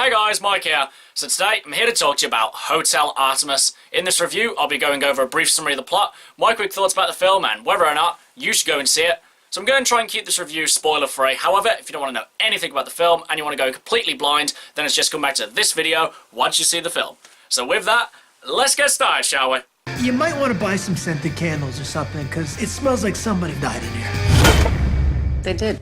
Hey guys, Mike here. So today, I'm here to talk to you about Hotel Artemis. In this review, I'll be going over a brief summary of the plot, my quick thoughts about the film, and whether or not you should go and see it. So I'm going to try and keep this review spoiler-free. However, if you don't want to know anything about the film, and you want to go completely blind, then it's just come back to this video once you see the film. So with that, let's get started, shall we? You might want to buy some scented candles or something, because it smells like somebody died in here. They did.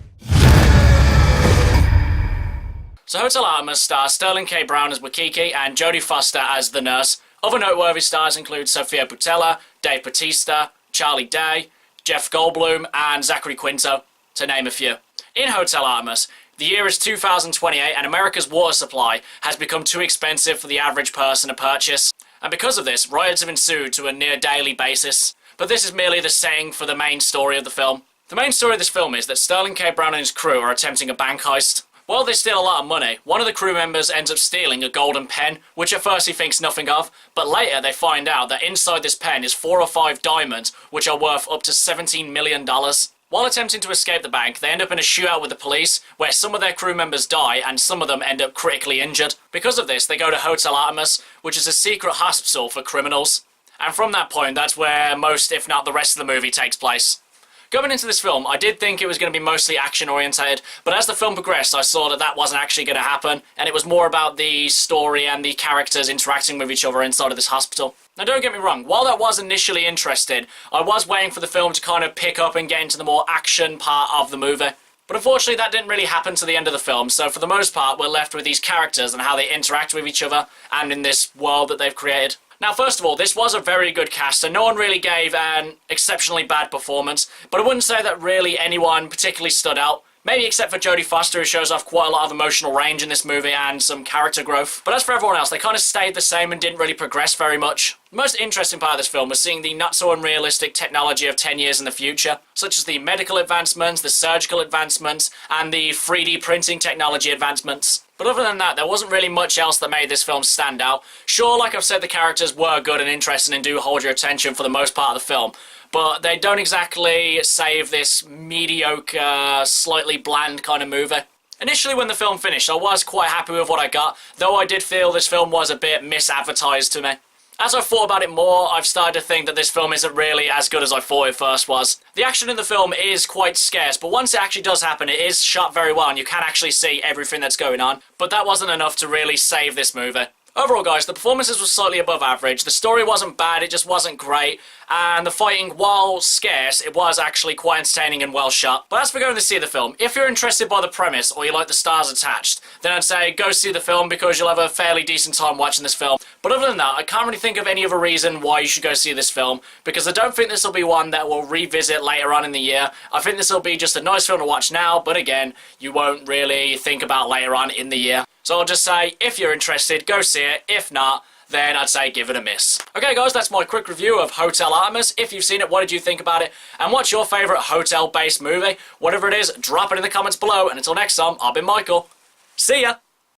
So Hotel Artemis stars Sterling K. Brown as Wakiki and Jodie Foster as the nurse. Other noteworthy stars include Sofia Boutella, Dave Bautista, Charlie Day, Jeff Goldblum, and Zachary Quinto, to name a few. In Hotel Artemis, the year is 2028 and America's water supply has become too expensive for the average person to purchase. And because of this, riots have ensued to a near daily basis. But this is merely the setting for the main story of the film. The main story of this film is that Sterling K. Brown and his crew are attempting a bank heist. While they steal a lot of money, one of the crew members ends up stealing a golden pen, which at first he thinks nothing of, but later they find out that inside this pen is 4 or 5 diamonds, which are worth up to $17 million. While attempting to escape the bank, they end up in a shootout with the police, where some of their crew members die and some of them end up critically injured. Because of this, they go to Hotel Artemis, which is a secret hospital for criminals. And from that point, that's where most, if not the rest of the movie, takes place. Going into this film, I did think it was going to be mostly action-orientated, but as the film progressed, I saw that that wasn't actually going to happen, and it was more about the story and the characters interacting with each other inside of this hospital. Now, don't get me wrong, while that was initially interesting, I was waiting for the film to kind of pick up and get into the more action part of the movie. But unfortunately, that didn't really happen to the end of the film, so for the most part, we're left with these characters and how they interact with each other, and in this world that they've created. Now, first of all, this was a very good cast, and no one really gave an exceptionally bad performance, but I wouldn't say that really anyone particularly stood out. Maybe except for Jodie Foster, who shows off quite a lot of emotional range in this movie and some character growth. But as for everyone else, they kind of stayed the same and didn't really progress very much. The most interesting part of this film was seeing the not so unrealistic technology of 10 years in the future, such as the medical advancements, the surgical advancements, and the 3D printing technology advancements. But other than that, there wasn't really much else that made this film stand out. Sure, like I've said, the characters were good and interesting and do hold your attention for the most part of the film, but they don't exactly save this mediocre, slightly bland kind of movie. Initially, when the film finished, I was quite happy with what I got, though I did feel this film was a bit misadvertised to me. As I've thought about it more, I've started to think that this film isn't really as good as I thought it first was. The action in the film is quite scarce, but once it actually does happen, it is shot very well and you can actually see everything that's going on. But that wasn't enough to really save this movie. Overall, guys, the performances were slightly above average, the story wasn't bad, it just wasn't great, and the fighting, while scarce, it was actually quite entertaining and well shot. But as for going to see the film, if you're interested by the premise, or you like the stars attached, then I'd say go see the film because you'll have a fairly decent time watching this film. But other than that, I can't really think of any other reason why you should go see this film, because I don't think this will be one that we'll revisit later on in the year. I think this will be just a nice film to watch now, but again, you won't really think about later on in the year. So I'll just say, if you're interested, go see it. If not, then I'd say give it a miss. Okay guys, that's my quick review of Hotel Artemis. If you've seen it, what did you think about it? And what's your favourite hotel-based movie? Whatever it is, drop it in the comments below. And until next time, I've been Michael. See ya!